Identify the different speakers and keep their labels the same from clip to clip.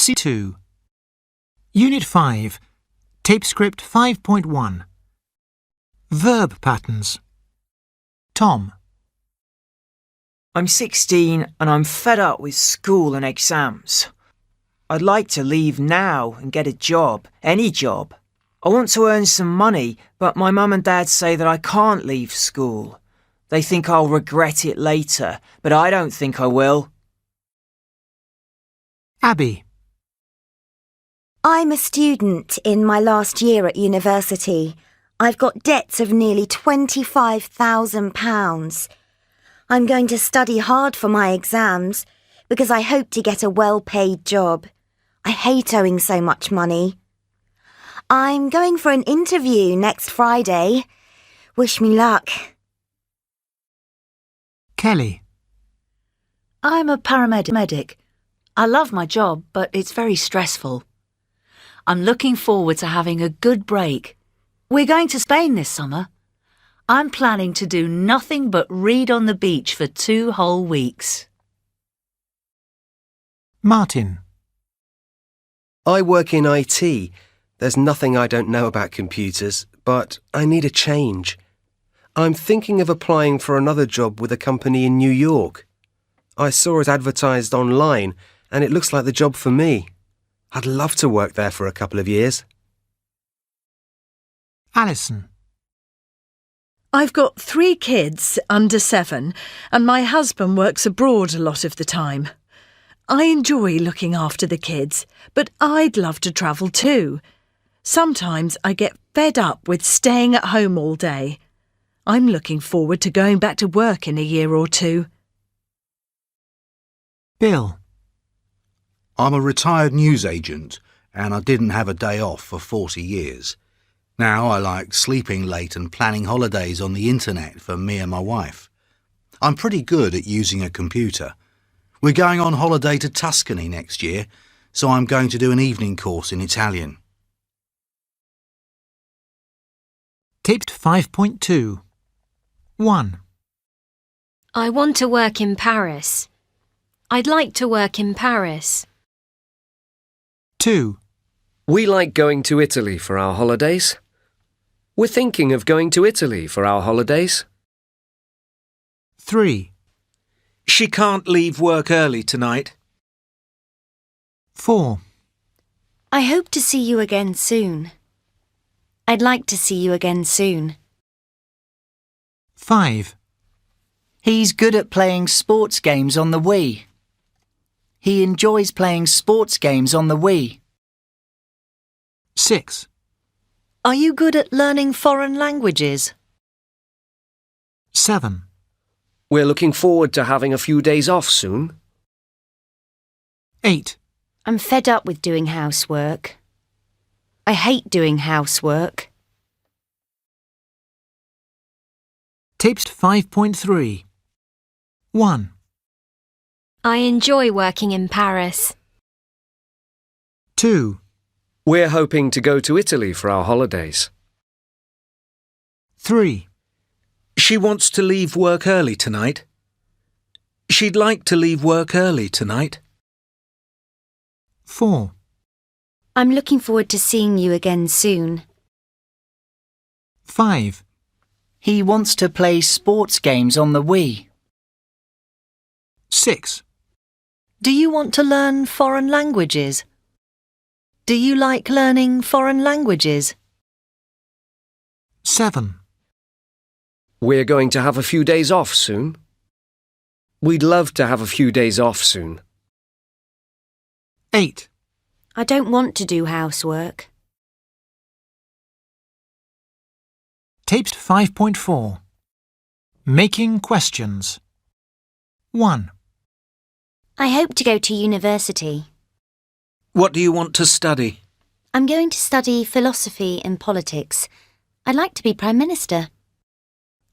Speaker 1: C2. Unit 5. Tape script 5.1. Verb patterns. Tom.
Speaker 2: I'm 16 and I'm fed up with school and exams. I'd like to leave now and get a job, any job. I want to earn some money, but my mum and dad say that I can't leave school. They think I'll regret it later, but I don't think I will.
Speaker 1: Abby.
Speaker 3: I'm a student in my last year at university. I've got debts of nearly £25,000. I'm going to study hard for my exams because I hope to get a well-paid job. I hate owing so much money. I'm going for an interview next Friday. Wish me luck.
Speaker 1: Kelly.
Speaker 4: I'm a paramedic. I love my job, but it's very stressful. I'm looking forward to having a good break. We're going to Spain this summer. I'm planning to do nothing but read on the beach for 2 whole weeks.
Speaker 1: Martin.
Speaker 5: I work in IT. There's nothing I don't know about computers, but I need a change. I'm thinking of applying for another job with a company in New York. I saw it advertised online, and it looks like the job for me. I'd love to work there for a couple of years.
Speaker 1: Alison.
Speaker 6: I've got 3 kids under 7, and my husband works abroad a lot of the time. I enjoy looking after the kids, but I'd love to travel too. Sometimes I get fed up with staying at home all day. I'm looking forward to going back to work in a year or 2.
Speaker 1: Bill.
Speaker 7: I'm a retired newsagent and I didn't have a day off for 40 years. Now I like sleeping late and planning holidays on the internet for me and my wife. I'm pretty good at using a computer. We're going on holiday to Tuscany next year, so I'm going to do an evening course in Italian.
Speaker 1: Taped 5.2. 1.
Speaker 8: I want to work in Paris. I'd like to work in Paris.
Speaker 1: 2.
Speaker 9: We like going to Italy for our holidays. We're thinking of going to Italy for our holidays.
Speaker 1: 3.
Speaker 10: She can't leave work early tonight.
Speaker 1: 4.
Speaker 3: I hope to see you again soon. I'd like to see you again soon.
Speaker 1: 5.
Speaker 2: He's good at playing sports games on the Wii. He enjoys playing sports games on the Wii.
Speaker 1: 6.
Speaker 4: Are you good at learning foreign languages?
Speaker 1: 7.
Speaker 9: We're looking forward to having a few days off soon.
Speaker 1: 8.
Speaker 3: I'm fed up with doing housework. I hate doing housework.
Speaker 1: Taped 5.3. 1.
Speaker 8: I enjoy working in Paris.
Speaker 1: 2.
Speaker 9: We're hoping to go to Italy for our holidays.
Speaker 1: 3.
Speaker 10: She wants to leave work early tonight. She'd like to leave work early tonight.
Speaker 1: 4.
Speaker 3: I'm looking forward to seeing you again soon.
Speaker 1: 5.
Speaker 2: He wants to play sports games on the Wii.
Speaker 1: 6.
Speaker 4: Do you want to learn foreign languages? Do you like learning foreign languages?
Speaker 1: 7.
Speaker 9: We're going to have a few days off soon. We'd love to have a few days off soon.
Speaker 1: 8.
Speaker 3: I don't want to do housework.
Speaker 1: Taped 5.4. Making questions. 1.
Speaker 3: I hope to go to university.
Speaker 10: What do you want to study?
Speaker 3: I'm going to study philosophy and politics. I'd like to be Prime Minister.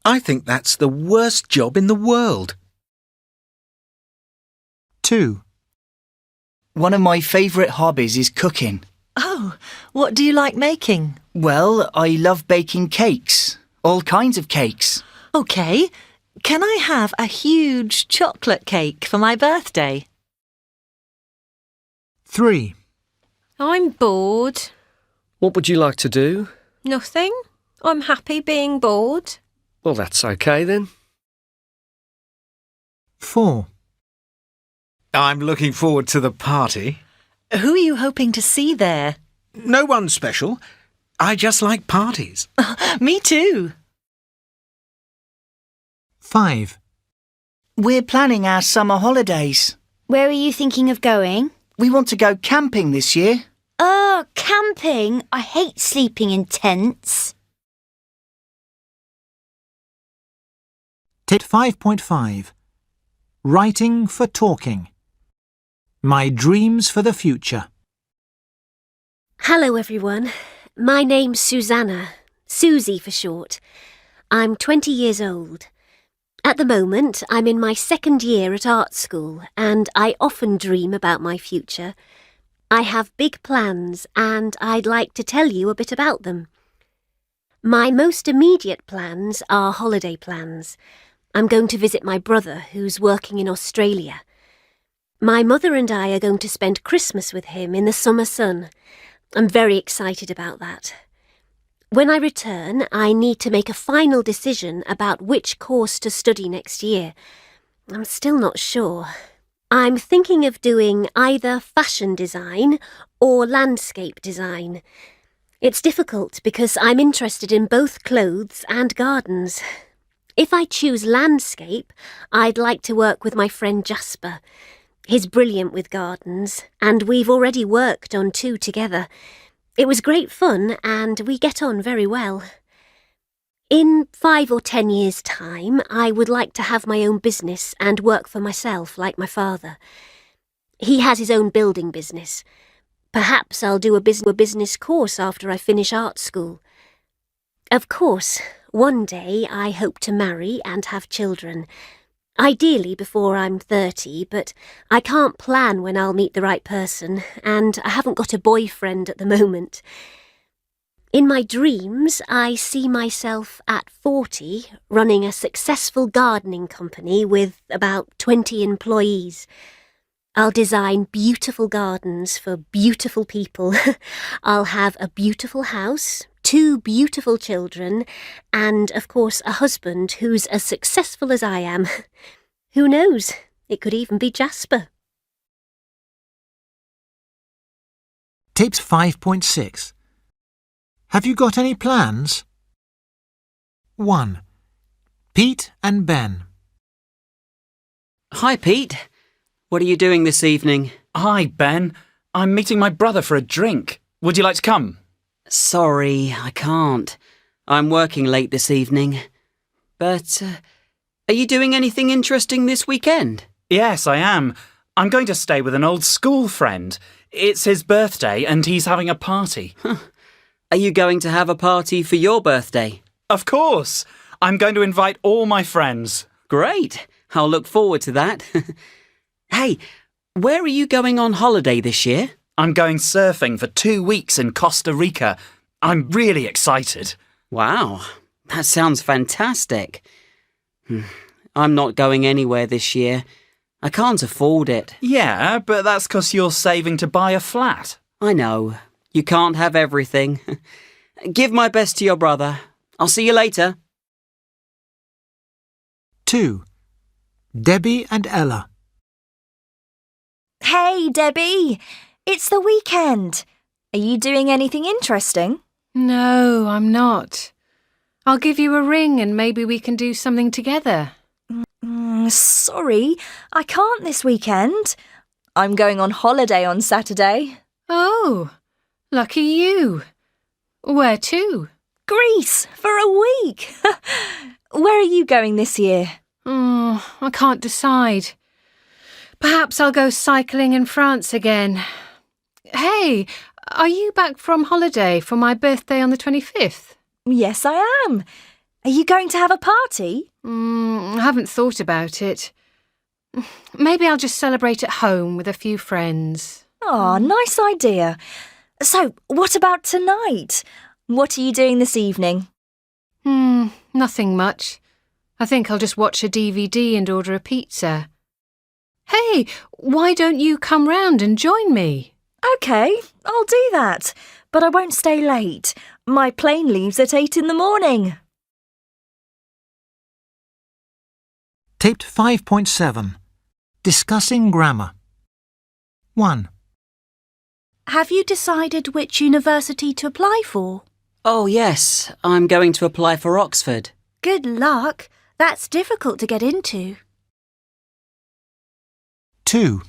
Speaker 10: I think that's the worst job in the world.
Speaker 1: 2.
Speaker 2: One of my favourite hobbies is cooking.
Speaker 4: Oh, what do you like making?
Speaker 2: Well, I love baking cakes. All kinds of cakes.
Speaker 4: OK, can I have a huge chocolate cake for my birthday?
Speaker 1: 3.
Speaker 8: I'm bored.
Speaker 9: What would you like to do?
Speaker 8: Nothing. I'm happy being bored.
Speaker 9: Well, that's okay then.
Speaker 1: 4.
Speaker 10: I'm looking forward to the party.
Speaker 4: Who are you hoping to see there?
Speaker 10: No one special. I just like parties.
Speaker 4: Me too.
Speaker 1: 5.
Speaker 11: We're planning our summer holidays.
Speaker 3: Where are you thinking of going?
Speaker 11: We want to go camping this year.
Speaker 3: Oh, camping. I hate sleeping in tents.
Speaker 1: Tip 5.5. Writing for talking. My dreams for the future.
Speaker 12: Hello everyone. My name's Susanna, Susie for short. I'm 20 years old. At the moment, I'm in my second year at art school and I often dream about my future. I have big plans and I'd like to tell you a bit about them. My most immediate plans are holiday plans. I'm going to visit my brother who's working in Australia. My mother and I are going to spend Christmas with him in the summer sun. I'm very excited about that. When I return, I need to make a final decision about which course to study next year. I'm still not sure. I'm thinking of doing either fashion design or landscape design. It's difficult because I'm interested in both clothes and gardens. If I choose landscape, I'd like to work with my friend Jasper. He's brilliant with gardens, and we've already worked on 2 together. It was great fun, and we get on very well. In 5 or 10 years' time, I would like to have my own business and work for myself like my father. He has his own building business. Perhaps I'll do a business course after I finish art school. Of course, one day I hope to marry and have children. Ideally before I'm 30, but I can't plan when I'll meet the right person, and I haven't got a boyfriend at the moment. In my dreams, I see myself at 40 running a successful gardening company with about 20 employees. I'll design beautiful gardens for beautiful people. I'll have a beautiful house, 2 beautiful children, and, of course, a husband who's as successful as I am. Who knows? It could even be Jasper.
Speaker 1: Tips 5.6. Have you got any plans? 1. Pete and Ben.
Speaker 13: Hi, Pete. What are you doing this evening?
Speaker 14: Hi, Ben. I'm meeting my brother for a drink. Would you like to come?
Speaker 13: Sorry, I can't. I'm working late this evening. But, are you doing anything interesting this weekend?
Speaker 14: Yes, I am. I'm going to stay with an old school friend. It's his birthday and he's having a party.
Speaker 13: Are you going to have a party for your birthday?
Speaker 14: Of course. I'm going to invite all my friends.
Speaker 13: Great. I'll look forward to that. Hey, where are you going on holiday this year?
Speaker 14: I'm going surfing for 2 weeks in Costa Rica. I'm really excited.
Speaker 13: Wow, that sounds fantastic. I'm not going anywhere this year. I can't afford it.
Speaker 14: Yeah, but that's 'cause you're saving to buy a flat.
Speaker 13: I know. You can't have everything. Give my best to your brother. I'll see you later.
Speaker 1: 2. Debbie and Ella.
Speaker 15: Hey, Debbie. It's the weekend. Are you doing anything interesting?
Speaker 16: No, I'm not. I'll give you a ring and maybe we can do something together.
Speaker 15: Sorry, I can't this weekend. I'm going on holiday on Saturday.
Speaker 16: Oh, lucky you. Where to?
Speaker 15: Greece, for a week. Where are you going this year?
Speaker 16: I can't decide. Perhaps I'll go cycling in France again. Hey, are you back from holiday for my birthday on the 25th?
Speaker 15: Yes, I am. Are you going to have a party?
Speaker 16: I haven't thought about it. Maybe I'll just celebrate at home with a few friends.
Speaker 15: Oh, nice idea. So, what about tonight? What are you doing this evening?
Speaker 16: Nothing much. I think I'll just watch a DVD and order a pizza. Hey, why don't you come round and join me?
Speaker 15: OK, I'll do that. But I won't stay late. My plane leaves at 8 in the morning.
Speaker 1: Taped 5.7. Discussing grammar. 1.
Speaker 17: Have you decided which university to apply for?
Speaker 13: Oh, yes. I'm going to apply for Oxford.
Speaker 17: Good luck. That's difficult to get into.
Speaker 1: 2.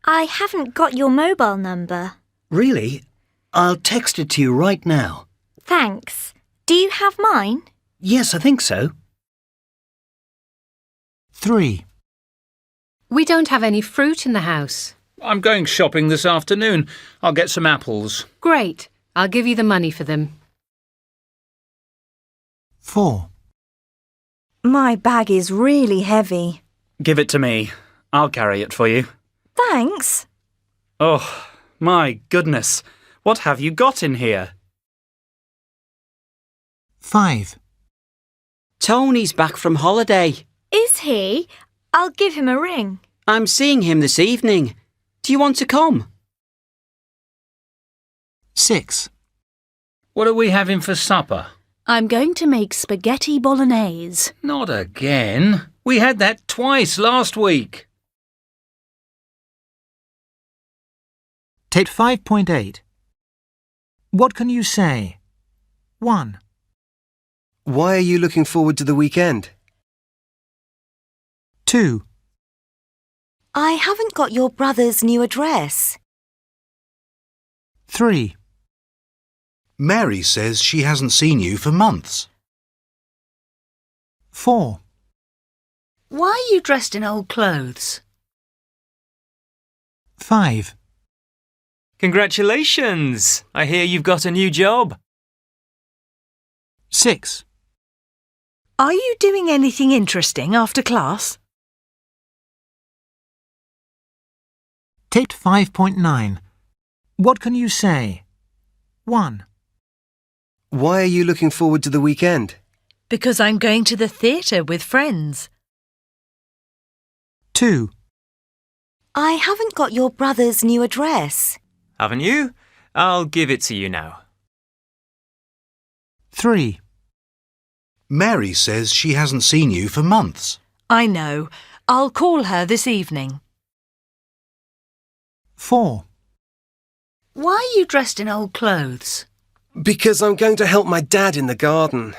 Speaker 17: I haven't got your mobile number.
Speaker 11: Really? I'll text it to you right now.
Speaker 17: Thanks. Do you have mine?
Speaker 11: Yes, I think so.
Speaker 1: 3.
Speaker 16: We don't have any fruit in the house.
Speaker 14: I'm going shopping this afternoon. I'll get some apples.
Speaker 16: Great. I'll give you the money for them.
Speaker 1: 4.
Speaker 15: My bag is really heavy.
Speaker 14: Give it to me. I'll carry it for you.
Speaker 15: Thanks.
Speaker 14: Oh, my goodness. What have you got in here?
Speaker 1: 5.
Speaker 13: Tony's back from holiday.
Speaker 17: Is he? I'll give him a ring.
Speaker 13: I'm seeing him this evening. Do you want to come?
Speaker 1: 6.
Speaker 14: What are we having for supper?
Speaker 17: I'm going to make spaghetti bolognese.
Speaker 14: Not again. We had that twice last week.
Speaker 1: Taped 5.8. What can you say? 1.
Speaker 5: Why are you looking forward to the weekend?
Speaker 1: 2.
Speaker 3: I haven't got your brother's new address.
Speaker 1: 3.
Speaker 7: Mary says she hasn't seen you for months.
Speaker 1: 4.
Speaker 4: Why are you dressed in old clothes?
Speaker 1: 5.
Speaker 14: Congratulations! I hear you've got a new job.
Speaker 1: 6.
Speaker 6: Are you doing anything interesting after class?
Speaker 1: Taped 5.9. What can you say? 1.
Speaker 5: Why are you looking forward to the weekend?
Speaker 6: Because I'm going to the theatre with friends.
Speaker 1: 2.
Speaker 3: I haven't got your brother's new address.
Speaker 18: Haven't you? I'll give it to you now.
Speaker 1: 3.
Speaker 7: Mary says she hasn't seen you for months.
Speaker 6: I know. I'll call her this evening.
Speaker 1: 4.
Speaker 4: Why are you dressed in old clothes?
Speaker 5: Because I'm going to help my dad in the garden.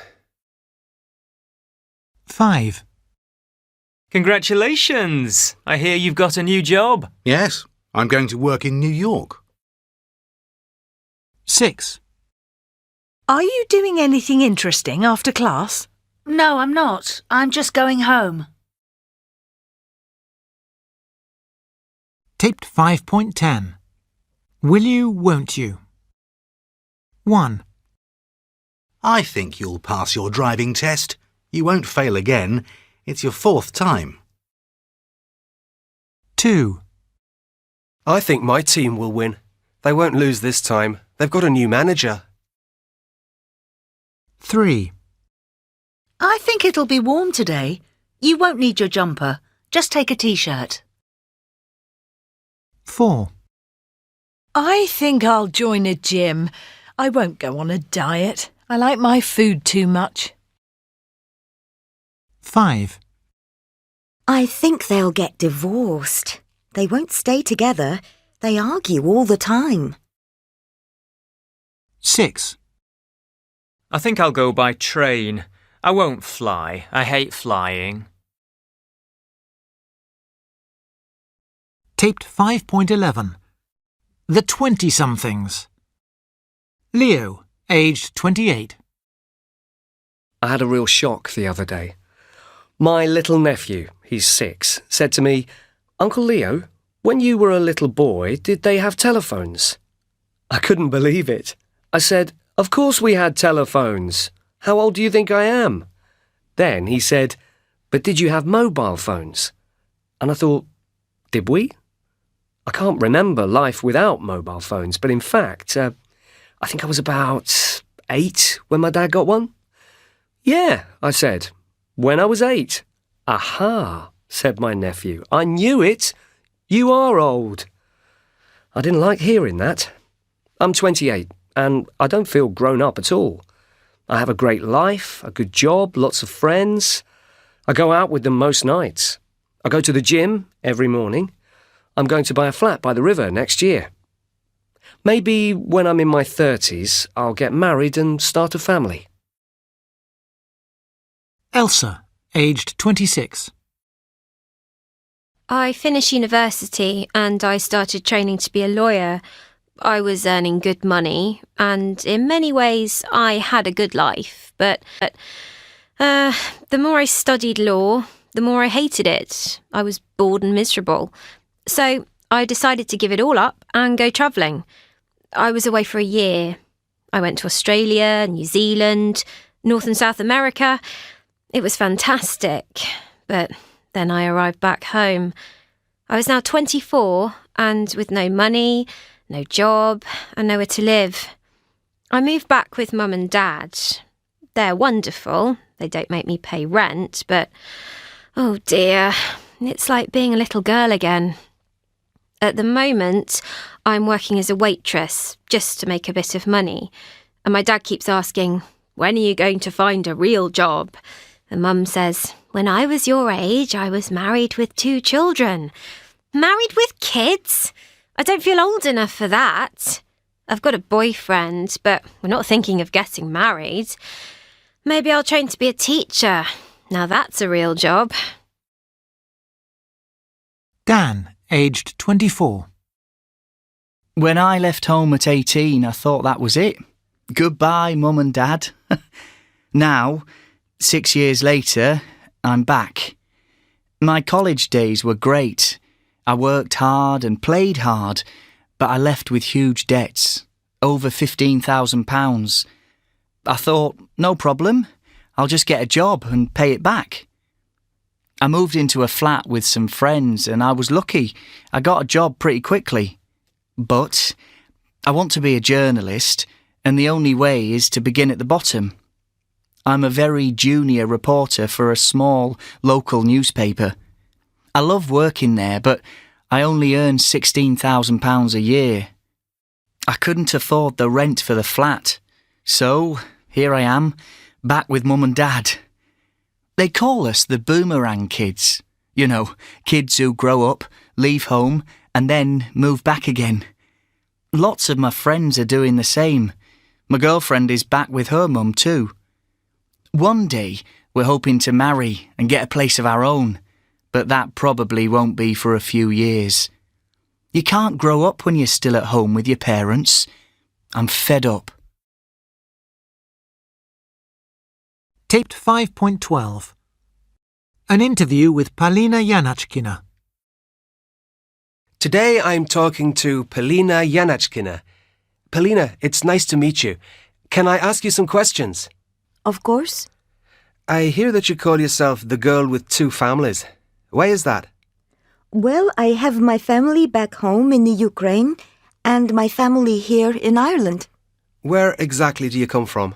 Speaker 1: 5.
Speaker 18: Congratulations! I hear you've got a new job.
Speaker 7: Yes, I'm going to work in New York.
Speaker 1: 6.
Speaker 6: Are you doing anything interesting after class?
Speaker 4: No, I'm not. I'm just going home.
Speaker 1: Taped 5.10. Will you, won't you? 1.
Speaker 7: I think you'll pass your driving test. You won't fail again. It's your 4th time.
Speaker 1: 2.
Speaker 5: I think my team will win. They won't lose this time. They've got a new manager.
Speaker 1: 3.
Speaker 4: I think it'll be warm today. You won't need your jumper. Just take a t-shirt.
Speaker 1: 4.
Speaker 6: I think I'll join a gym. I won't go on a diet. I like my food too much.
Speaker 1: 5.
Speaker 3: I think they'll get divorced. They won't stay together. They argue all the time.
Speaker 1: 6.
Speaker 18: I think I'll go by train. I won't fly. I hate flying.
Speaker 1: Taped 5.11. The 20-somethings. Leo, aged 28.
Speaker 9: I had a real shock the other day. My little nephew, he's 6, said to me, "Uncle Leo, when you were a little boy, did they have telephones?" I couldn't believe it. I said, "Of course we had telephones. How old do you think I am?" Then he said, "But did you have mobile phones?" And I thought, did we? I can't remember life without mobile phones, but in fact, I think I was about 8 when my dad got one. "Yeah," I said, "when I was 8. "Aha," said my nephew. "I knew it. You are old." I didn't like hearing that. I'm 28 and I don't feel grown up at all. I have a great life, a good job, lots of friends. I go out with them most nights. I go to the gym every morning. I'm going to buy a flat by the river next year. Maybe when I'm in my 30s, I'll get married and start a family.
Speaker 1: Elsa, aged 26.
Speaker 8: I finished university and I started training to be a lawyer. I was earning good money and in many ways I had a good life, but the more I studied law, the more I hated it. I was bored and miserable. So I decided to give it all up and go travelling. I was away for a year. I went to Australia, New Zealand, North and South America. It was fantastic, but then I arrived back home. I was now 24 and with no money, no job and nowhere to live. I moved back with Mum and Dad. They're wonderful. They don't make me pay rent, but oh dear, it's like being a little girl again. At the moment, I'm working as a waitress just to make a bit of money. And my dad keeps asking, when are you going to find a real job? And Mum says, when I was your age, I was married with 2 children. Married with kids? I don't feel old enough for that. I've got a boyfriend, but we're not thinking of getting married. Maybe I'll train to be a teacher. Now that's a real job.
Speaker 1: Dan, aged 24.
Speaker 11: When I left home at 18, I thought that was it. Goodbye, Mum and Dad. Now, 6 years later, I'm back. My college days were great. I worked hard and played hard, but I left with huge debts, over £15,000. I thought, no problem, I'll just get a job and pay it back. I moved into a flat with some friends and I was lucky. I got a job pretty quickly. But I want to be a journalist and the only way is to begin at the bottom. I'm a very junior reporter for a small local newspaper. I love working there, but I only earn £16,000 a year. I couldn't afford the rent for the flat. So, here I am, back with Mum and Dad. They call us the boomerang kids. You know, kids who grow up, leave home, and then move back again. Lots of my friends are doing the same. My girlfriend is back with her mum too. One day, we're hoping to marry and get a place of our own, but that probably won't be for a few years. You can't grow up when you're still at home with your parents. I'm fed up.
Speaker 1: Taped 5.12. An interview with Polina Janachkina.
Speaker 5: Today I'm talking to Polina Janachkina. Polina, it's nice to meet you. Can I ask you some questions?
Speaker 3: Of course.
Speaker 5: I hear that you call yourself the girl with 2 families. Why is that?
Speaker 3: Well, I have my family back home in the Ukraine and my family here in Ireland.
Speaker 5: Where exactly do you come from?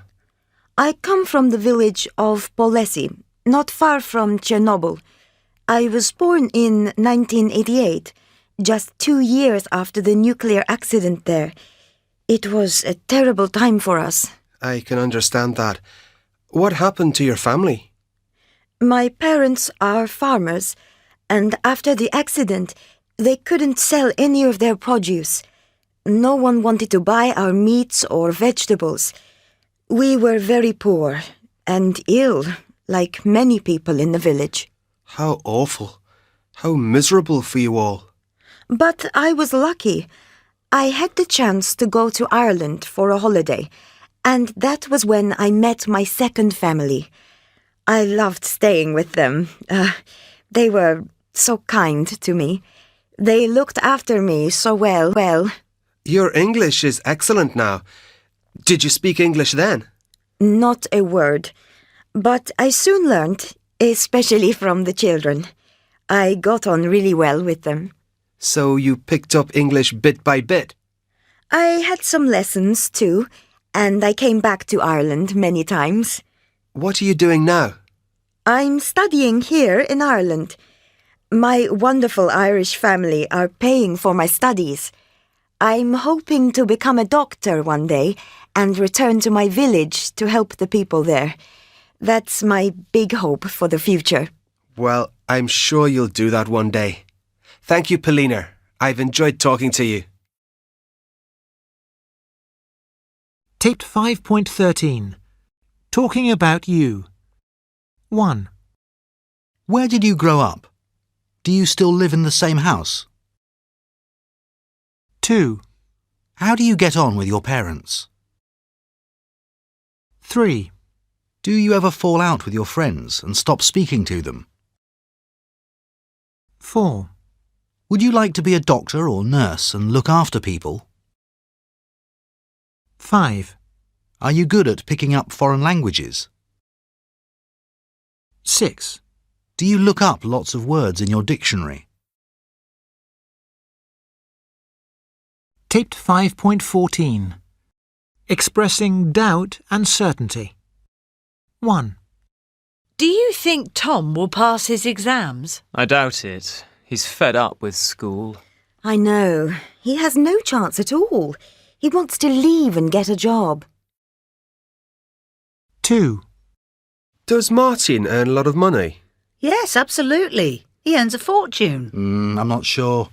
Speaker 3: I come from the village of Polesi, not far from Chernobyl. I was born in 1988, just 2 years after the nuclear accident there. It was a terrible time for us.
Speaker 5: I can understand that. What happened to your family?
Speaker 3: My parents are farmers, and after the accident, they couldn't sell any of their produce. No one wanted to buy our meats or vegetables. We were very poor and ill, like many people in the village.
Speaker 5: How awful. How miserable for you all.
Speaker 3: But I was lucky. I had the chance to go to Ireland for a holiday, and that was when I met my second family. I loved staying with them. They were so kind to me. They looked after me so well.
Speaker 5: Your English is excellent now. Did you speak English then?
Speaker 3: Not a word. But I soon learned, especially from the children. I got on really well with them.
Speaker 5: So you picked up English bit by bit?
Speaker 3: I had some lessons too, and I came back to Ireland many times.
Speaker 5: What are you doing now?
Speaker 3: I'm studying here in Ireland. My wonderful Irish family are paying for my studies. I'm hoping to become a doctor one day and return to my village to help the people there. That's my big hope for the future.
Speaker 5: Well, I'm sure you'll do that one day. Thank you, Polina. I've enjoyed talking to you.
Speaker 1: Taped 5.13. Talking about you. 1.
Speaker 7: Where did you grow up? Do you still live in the same house?
Speaker 1: 2.
Speaker 7: How do you get on with your parents?
Speaker 1: 3.
Speaker 7: Do you ever fall out with your friends and stop speaking to them?
Speaker 1: 4.
Speaker 7: Would you like to be a doctor or nurse and look after people?
Speaker 1: 5.
Speaker 7: Are you good at picking up foreign languages?
Speaker 1: 6.
Speaker 7: Do you look up lots of words in your dictionary?
Speaker 1: Taped 5.14. Expressing doubt and certainty. 1.
Speaker 6: Do you think Tom will pass his exams?
Speaker 18: I doubt it. He's fed up with school.
Speaker 3: I know. He has no chance at all. He wants to leave and get a job.
Speaker 1: 2.
Speaker 5: Does Martin earn a lot of money?
Speaker 4: Yes, absolutely. He earns a fortune.
Speaker 7: I'm not sure.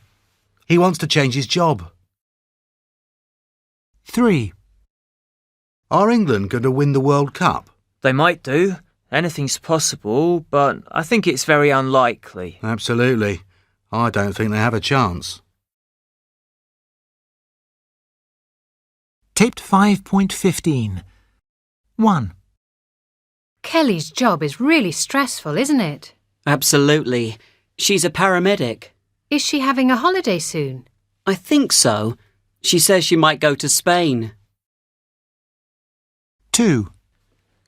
Speaker 7: He wants to change his job.
Speaker 1: 3.
Speaker 7: Are England going to win the World Cup?
Speaker 18: They might do. Anything's possible, but I think it's very unlikely.
Speaker 7: Absolutely. I don't think they have a chance.
Speaker 1: Taped 5.15. 1.
Speaker 16: Kelly's job is really stressful, isn't it?
Speaker 13: Absolutely. She's a paramedic.
Speaker 16: Is she having a holiday soon?
Speaker 13: I think so. She says she might go to Spain.
Speaker 1: 2.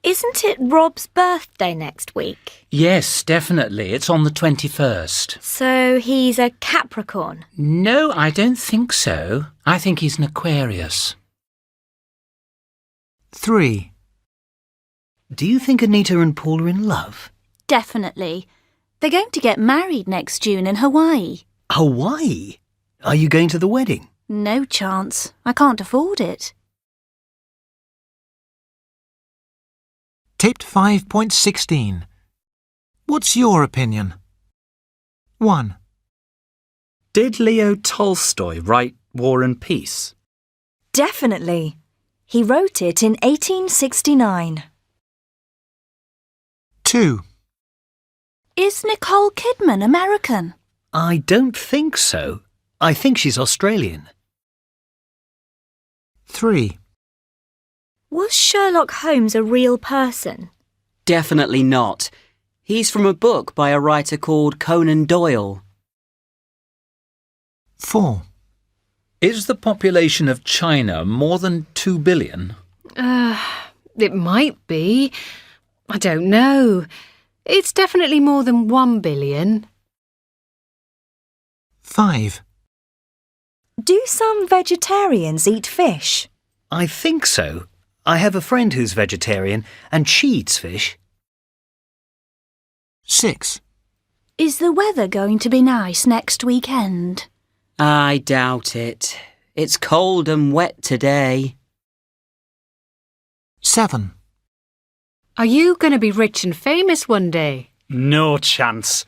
Speaker 15: Isn't it Rob's birthday next week?
Speaker 19: Yes, definitely. It's on the 21st.
Speaker 15: So he's a Capricorn?
Speaker 19: No, I don't think so. I think he's an Aquarius.
Speaker 1: 3.
Speaker 11: Do you think Anita and Paul are in love?
Speaker 17: Definitely. They're going to get married next June in Hawaii.
Speaker 11: Hawaii? Are you going to the wedding?
Speaker 17: No chance. I can't afford it.
Speaker 1: Taped 5.16. What's your opinion? 1.
Speaker 14: Did Leo Tolstoy write War and Peace?
Speaker 15: Definitely. He wrote it in 1869.
Speaker 1: 2.
Speaker 17: Is Nicole Kidman American?
Speaker 11: I don't think so. I think she's Australian.
Speaker 1: 3.
Speaker 15: Was Sherlock Holmes a real person?
Speaker 13: Definitely not. He's from a book by a writer called Conan Doyle.
Speaker 1: 4.
Speaker 19: Is the population of China more than 2 billion?
Speaker 16: It might be. I don't know. It's definitely more than 1 billion.
Speaker 1: 5.
Speaker 15: Do some vegetarians eat fish?
Speaker 11: I think so. I have a friend who's vegetarian and she eats fish.
Speaker 1: 6.
Speaker 17: Is the weather going to be nice next weekend?
Speaker 13: I doubt it. It's cold and wet today.
Speaker 1: 7.
Speaker 16: Are you going to be rich and famous one day?
Speaker 14: No chance.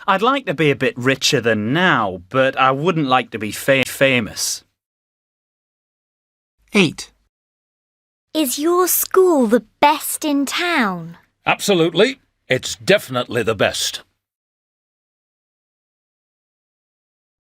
Speaker 14: I'd like to be a bit richer than now, but I wouldn't like to be famous.
Speaker 1: 8.
Speaker 20: Is your school the best in town?
Speaker 19: Absolutely. It's definitely the best.